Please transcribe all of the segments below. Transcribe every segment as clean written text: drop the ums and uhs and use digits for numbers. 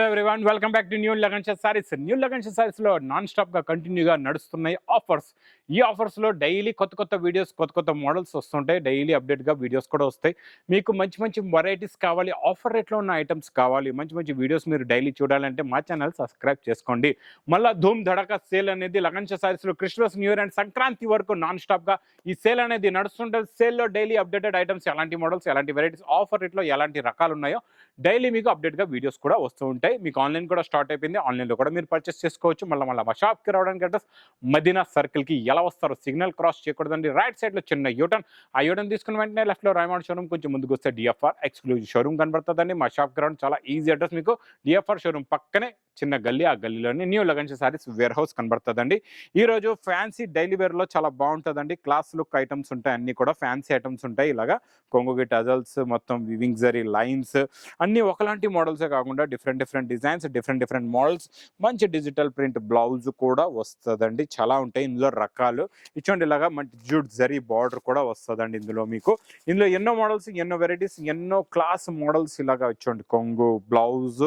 Everyone welcome back to new Lagan saris. New Lagan saris లో non stop గా కంటిన్యూగా నడుస్తున్నాయి ఆఫర్స్. ఈ ఆఫర్స్ లో డైలీ కొత్త వీడియోస్, కొత్త మోడల్స్ వస్తుంటాయి. డైలీ అప్డేట్ గా వీడియోస్ కూడా వస్తాయి. మీకు మంచి వెరైటీస్ కావాలి, ఆఫర్ రేట్ లో ఉన్న ఐటమ్స్ కావాలి, మంచి వీడియోస్ మీరు డైలీ చూడాలంటే మా ఛానల్ సబ్స్క్రైబ్ చేసుకోండి. మళ్ళీ ధూమ్ ధడక సేల్ అనేది లగన్ సారీస్ లో Christmas, new year and Sankranti వరకు నాన్ స్టాప్ గా ఈ సేల్ అనేది నడుస్తుంటుంది. సేల్ లో డైలీ అప్డేటెడ్ ఐటమ్స్, ఎలాంటి మోడల్స్, ఎలాంటి వెరైటీస్, ఆఫర్ రేట్ లో ఎలాంటి రకాలు ఉన్నాయో డైలీ మీకు అప్డేట్ గా వీడియోస్ కూడా వస్తూ ఉంటాయి. మీకు ఆన్లైన్ కూడా స్టార్ట్ అయిపోయింది. ఆన్లైన్ లో కూడా మీరు పర్చేస్ చేసుకోవచ్చు. మళ్ళీ మా షాప్ కి రావడానికి అడ్రస్ మదీనా సర్కిల్ కి ఎలా వస్తారో సిగ్నల్ క్రాస్ చేయకూడదండి. రైట్ సైడ్ లో చిన్న యూటర్న్, ఆ యూటర్న్ తీసుకున్న వెంటనే లెఫ్ట్ లో రైమాండ్ షోరూమ్, కొంచెం ముందుకు వస్తే డిఎఫ్ఆర్ ఎక్స్క్లూజివ్ షోరూమ్ కనబడుతుందండి. మా షాప్ కి రావడం చాలా ఈజీ. అడ్రస్ మీకు డిఎఫ్ఆర్ షోరూమ్ పక్కనే చిన్న గల్లీ, ఆ గల్లీలోనే new Lagan sarees warehouse కనబడుతుందండి. ఈ రోజు ఫ్యాన్సీ డైలీ వేర్ లో చాలా బాగుంటుందండి. క్లాస్ లుక్ ఐటమ్స్ ఉంటాయి, అన్ని కూడా ఫ్యాన్సీ ఐటమ్స్ ఉంటాయి. ఇలాగా కొంగు టజల్స్, మొత్తం వివింగ్ జరీ లైన్స్ అన్ని ఒకలాంటి మోడల్సే కాకుండా డిఫరెంట్ డిజైన్స్, డిఫరెంట్ మోడల్స్, మంచి డిజిటల్ ప్రింట్ బ్లౌజ్ కూడా వస్తుందండి. చాలా ఉంటాయి ఇందులో రకాలు. ఇచ్చోండి ఇలాగా మంచి జూట్ జరీ బార్డర్ కూడా వస్తుందండి ఇందులో మీకు. ఇందులో ఎన్నో మోడల్స్, ఎన్నో వెరైటీస్, ఎన్నో క్లాస్ మోడల్స్. ఇలాగా ఇచ్చోండి కొంగు బ్లౌజ్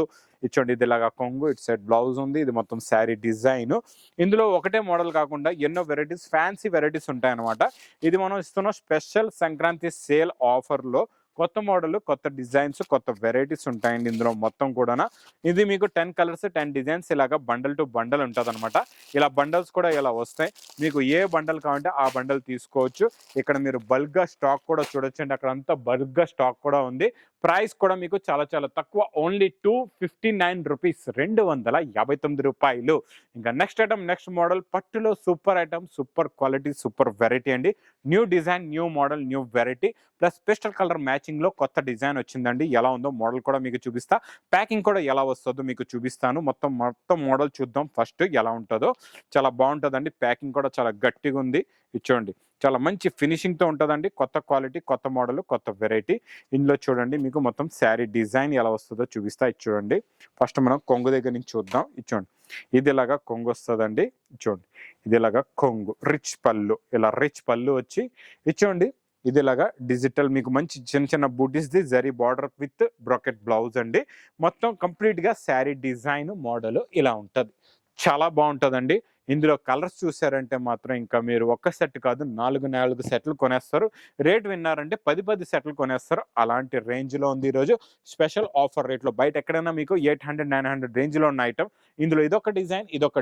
ఇచ్చోండి, ఇది ఇలాగా కొంగు, ఇటు సైడ్ బ్లౌజ్ ఉంది. ఇది మొత్తం శారీ డిజైన్. ఇందులో ఒకటే మోడల్ కాకుండా ఎన్నో వెరైటీస్, ఫ్యాన్సీ వెరైటీస్ ఉంటాయన్నమాట. ఇది మనం ఇస్తున్న స్పెషల్ సంక్రాంతి సేల్ ఆఫర్ లో కొత్త మోడల్, కొత్త డిజైన్స్, కొత్త వెరైటీస్ ఉంటాయండి ఇందులో మొత్తం కూడా. ఇది మీకు 10 కలర్స్ 10 డిజైన్స్ ఇలాగా బండల్ టు బండల్ ఉంటుంది అనమాట. ఇలా బండల్స్ కూడా ఇలా వస్తాయి. మీకు ఏ బండల్ కావాలంటే ఆ బండల్ తీసుకోవచ్చు. ఇక్కడ మీరు బల్క్ గా స్టాక్ కూడా చూడొచ్చు అండి. అక్కడ అంతా బల్క్ గా స్టాక్ కూడా ఉంది. ప్రైస్ కూడా మీకు చాలా తక్కువ, ఓన్లీ 259 రూపీస్, 259 రూపాయలు. ఇంకా నెక్స్ట్ ఐటమ్, నెక్స్ట్ మోడల్, పట్టులో super item, super quality, super variety అండి. New design, new model, new variety, plus pastel colour matching లో కొత్త డిజైన్ వచ్చిందండి. ఎలా ఉందో మోడల్ కూడా మీకు చూపిస్తా, ప్యాకింగ్ కూడా ఎలా వస్తుందో మీకు చూపిస్తాను. మొత్తం మోడల్ చూద్దాం ఫస్ట్ ఎలా ఉంటుందో. చాలా బాగుంటుందండి. ప్యాకింగ్ కూడా చాలా గట్టిగా ఉంది. ఇచ్చోండి, చాలా మంచి ఫినిషింగ్ తో ఉంటుందండి. కొత్త క్వాలిటీ, కొత్త మోడల్, కొత్త వెరైటీ. ఇందులో చూడండి మీకు మొత్తం శారీ డిజైన్ ఎలా వస్తుందో చూపిస్తా. ఇది చూడండి, ఫస్ట్ మనం కొంగు దగ్గర నుంచి చూద్దాం. ఇచ్చోండి, ఇది ఇలాగా కొంగు వస్తుందండి. ఇచ్చోండి, ఇది ఇలాగా కొంగు, రిచ్ పళ్ళు, ఇలా రిచ్ పళ్ళు వచ్చి ఇచ్చోండి. ఇది ఇలాగా డిజిటల్ మీకు మంచి చిన్న బూటీస్ ది zari border with bracket blouse అండి. మొత్తం కంప్లీట్ గా శారీ డిజైన్ మోడల్ ఇలా ఉంటది. చాలా బాగుంటుందండి. ఇందులో కలర్స్ చూసారంటే మాత్రం ఇంకా మీరు ఒక్క సెట్ కాదు, 4 సెట్లు కొనేస్తారు. రేట్ విన్నారంటే 10 సెట్లు కొనేస్తారు. అలాంటి రేంజ్ లో ఉంది ఈరోజు స్పెషల్ ఆఫర్ రేట్ లో. బయట ఎక్కడైనా మీకు 800-900 రేంజ్ లో ఉన్న ఐటమ్, ఇందులో ఇదొక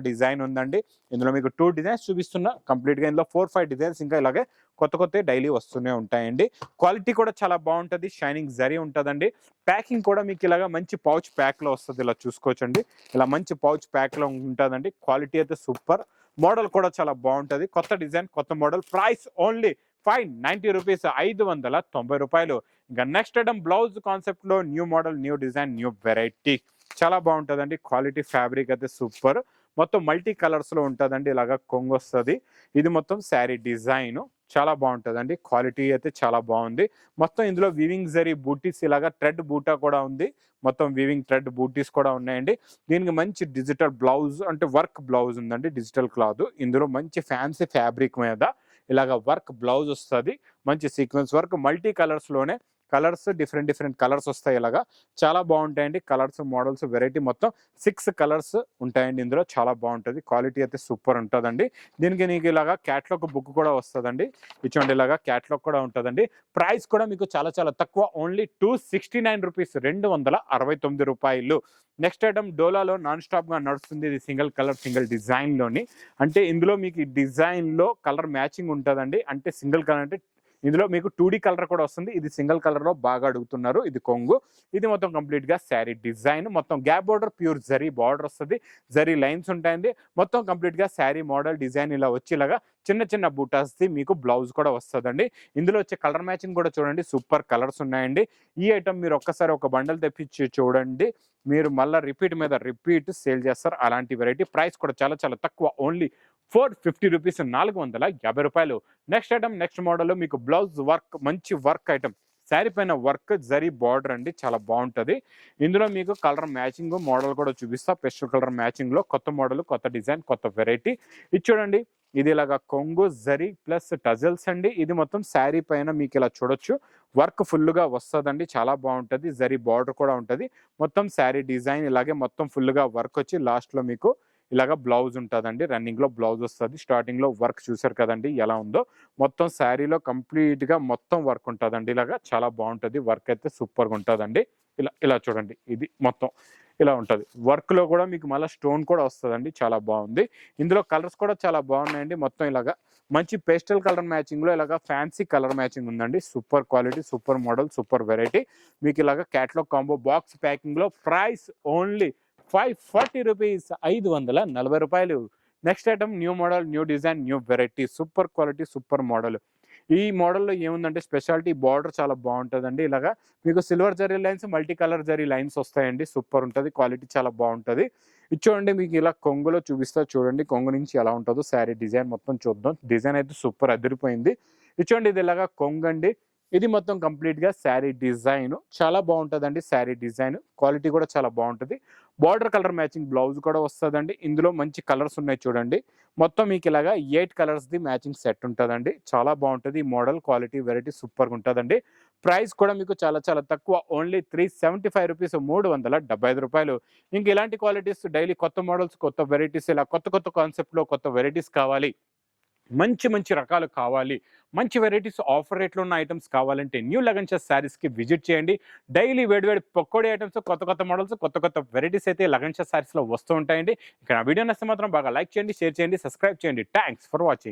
డిజైన్ ఉందండి. ఇందులో మీకు 2 డిజైన్స్ చూపిస్తున్నా కంప్లీట్ గా. ఇందులో 4-5 డిజైన్స్ ఇంకా ఇలాగే కొత్త డైలీ వస్తూనే ఉంటాయండి. క్వాలిటీ కూడా చాలా బాగుంటుంది, షైనింగ్ జరీ ఉంటుందండి. ప్యాకింగ్ కూడా మీకు ఇలాగా మంచి పౌచ్ ప్యాక్ లో వస్తుంది. ఇలా చూసుకోవచ్చండి, ఇలా మంచి పౌచ్ ప్యాక్ లో ఉంటుందండి. క్వాలిటీ అయితే సూపర్, మోడల్ కూడా చాలా బాగుంటుంది. కొత్త డిజైన్, కొత్త మోడల్. ప్రైస్ ఓన్లీ 590 రూపీస్, 590 రూపాయలు. ఇంకా నెక్స్ట్ ఐటమ్, బ్లౌజ్ కాన్సెప్ట్ లో new model, new design, new variety. చాలా బాగుంటుందండి. క్వాలిటీ, ఫ్యాబ్రిక్ అయితే సూపర్. మొత్తం మల్టీ కలర్స్ లో ఉంటుందండి. ఇలాగా కొంగు వస్తుంది. ఇది మొత్తం శారీ డిజైన్ చాలా బాగుంటుందండి. క్వాలిటీ అయితే చాలా బాగుంది. మొత్తం ఇందులో వివింగ్ జరీ బూటీస్, ఇలాగా థ్రెడ్ బూటా కూడా ఉంది. మొత్తం వివింగ్ థ్రెడ్ బూటీస్ కూడా ఉన్నాయండి. దీనికి మంచి డిజిటల్ బ్లౌజ్, అంటే వర్క్ బ్లౌజ్ ఉందండి, డిజిటల్ క్లాత్. ఇందులో మంచి ఫ్యాన్సీ ఫ్యాబ్రిక్ మీద ఇలాగ వర్క్ బ్లౌజ్ వస్తుంది. మంచి సీక్వెన్స్ వర్క్, మల్టీ కలర్స్ లోనే. కలర్స్ డిఫరెంట్ కలర్స్ వస్తాయి. ఇలాగా చాలా బాగుంటాయండి. కలర్స్, మోడల్స్, వెరైటీ మొత్తం 6 కలర్స్ ఉంటాయండి ఇందులో. చాలా బాగుంటుంది. క్వాలిటీ అయితే సూపర్ ఉంటుందండి. దీనికి నీకు ఇలాగా క్యాట్లాగ్ బుక్ కూడా వస్తుందండి. ఇచ్చోండి, ఇలాగా క్యాట్లాగ్ కూడా ఉంటుందండి. ప్రైస్ కూడా మీకు చాలా తక్కువ, ఓన్లీ 269 రూపీస్, 269 రూపాయలు. నెక్స్ట్ ఐటమ్, డోలాలో నాన్ స్టాప్ గా నడుస్తుంది. ఇది సింగిల్ కలర్, సింగిల్ డిజైన్ లోని. అంటే ఇందులో మీకు ఈ డిజైన్ లో కలర్ మ్యాచింగ్ ఉంటుందండి. అంటే సింగిల్ కలర్ అంటే ఇందులో మీకు 2D కలర్ కూడా వస్తుంది. ఇది సింగిల్ కలర్ లో బాగా అడుగుతున్నారు. ఇది కొంగు, ఇది మొత్తం కంప్లీట్ గా శారీ డిజైన్. మొత్తం gap border, pure zari border వస్తుంది. జరీ లైన్స్ ఉంటాయండి. మొత్తం కంప్లీట్ గా శారీ మోడల్ డిజైన్ ఇలా వచ్చి ఇలాగా చిన్న బూటాస్ ది మీకు బ్లౌజ్ కూడా వస్తుందండి. ఇందులో వచ్చే కలర్ మ్యాచింగ్ కూడా చూడండి, సూపర్ కలర్స్ ఉన్నాయండి. ఈ ఐటమ్ మీరు ఒక్కసారి ఒక బండల్ తెప్పించి చూడండి, మీరు మళ్ళీ రిపీట్ సేల్ చేస్తారు. అలాంటి వెరైటీ. ప్రైస్ కూడా చాలా తక్కువ, ఓన్లీ 450 రూపీస్, 450 రూపాయలు. నెక్స్ట్ ఐటమ్, నెక్స్ట్ మోడల్ మీకు బ్లౌజ్ వర్క్, మంచి వర్క్ ఐటమ్. శారీ పైన వర్క్ జరీ బార్డర్ అండి, చాలా బాగుంటుంది. ఇందులో మీకు కలర్ మ్యాచింగ్ మోడల్ కూడా చూపిస్తా. పెస్టల్ కలర్ మ్యాచింగ్ లో కొత్త మోడల్, కొత్త డిజైన్, కొత్త వెరైటీ. ఇది చూడండి, ఇది ఇలాగా కొంగు జరీ ప్లస్ టజల్స్ అండి. ఇది మొత్తం శారీ పైన మీకు ఇలా చూడొచ్చు వర్క్ ఫుల్గా వస్తుందండి, చాలా బాగుంటుంది. జరీ బార్డర్ కూడా ఉంటుంది. మొత్తం శారీ డిజైన్ ఇలాగే మొత్తం ఫుల్గా వర్క్ వచ్చి లాస్ట్లో మీకు ఇలాగ బ్లౌజ్ ఉంటుందండి. రన్నింగ్లో బ్లౌజ్ వస్తుంది. స్టార్టింగ్లో వర్క్ చూసారు కదండి ఎలా ఉందో. మొత్తం శారీలో కంప్లీట్గా మొత్తం వర్క్ ఉంటుందండి. ఇలాగా చాలా బాగుంటుంది. వర్క్ అయితే సూపర్గా ఉంటుందండి. ఇలా ఇలా చూడండి, ఇది మొత్తం ఇలా ఉంటుంది. వర్క్లో కూడా మీకు మళ్ళీ స్టోన్ కూడా వస్తుందండి, చాలా బాగుంది. ఇందులో కలర్స్ కూడా చాలా బాగున్నాయండి. మొత్తం ఇలాగా మంచి పేస్టల్ కలర్ మ్యాచింగ్లో ఇలాగా ఫ్యాన్సీ కలర్ మ్యాచింగ్ ఉందండి. Super quality, super model, super variety. మీకు ఇలాగా క్యాటలాగ్ కాంబో బాక్స్ ప్యాకింగ్లో ప్రైస్ ఓన్లీ 540 రూపీస్, 540 రూపాయలు. Next item new model, new design, new variety, super quality, super model. ఈ మోడల్లో ఏముందంటే స్పెషాలిటీ బార్డర్ చాలా బాగుంటుందండి. ఇలాగా మీకు silver zari lines, multi colour zari lines వస్తాయండి. సూపర్ ఉంటుంది, క్వాలిటీ చాలా బాగుంటుంది. ఇది చూడండి, మీకు ఇలా కొంగులో చూపిస్తా చూడండి. కొంగు నుంచి ఎలా ఉంటుందో శారీ డిజైన్ మొత్తం చూద్దాం. డిజైన్ అయితే సూపర్ అదిరిపోయింది. ఇది చూడండి, ఇది ఇలాగా కొంగండి. ఇది మొత్తం కంప్లీట్గా శారీ డిజైన్ చాలా బాగుంటుందండి. శారీ డిజైన్ క్వాలిటీ కూడా చాలా బాగుంటుంది. బార్డర్ కలర్ మ్యాచింగ్ బ్లౌజ్ కూడా వస్తుందండి. ఇందులో మంచి కలర్స్ ఉన్నాయి చూడండి. మొత్తం మీకు ఇలాగా 8 కలర్స్ది మ్యాచింగ్ సెట్ ఉంటుందండి. చాలా బాగుంటుంది. ఈ మోడల్ క్వాలిటీ వెరైటీ సూపర్గా ఉంటుందండి. ప్రైస్ కూడా మీకు చాలా చాలా తక్కువ, ఓన్లీ 375 రూపీస్, 375 రూపాయలు. ఇంక ఇలాంటి క్వాలిటీస్ డైలీ కొత్త మోడల్స్, కొత్త వెరైటీస్, ఇలా కొత్త కొత్త కాన్సెప్ట్లో కొత్త వెరైటీస్ కావాలి, మంచి మంచి రకాలు కావాలి, మంచి వెరైటీస్ ఆఫర్ రేట్లో ఉన్న ఐటమ్స్ కావాలంటే న్యూ లగన్షా శారీస్కి విజిట్ చేయండి. డైలీ వేడివేడి పకోడీ ఐటమ్స్, కొత్త కొత్త మోడల్స్, కొత్త కొత్త వెరైటీస్ అయితే లగన్షా శారీస్లో వస్తూ ఉంటాయండి. ఇక్కడ వీడియో నచ్చితే మాత్రం బాగా లైక్ చేయండి, షేర్ చేయండి, సబ్స్క్రైబ్ చేయండి. Thanks for watching.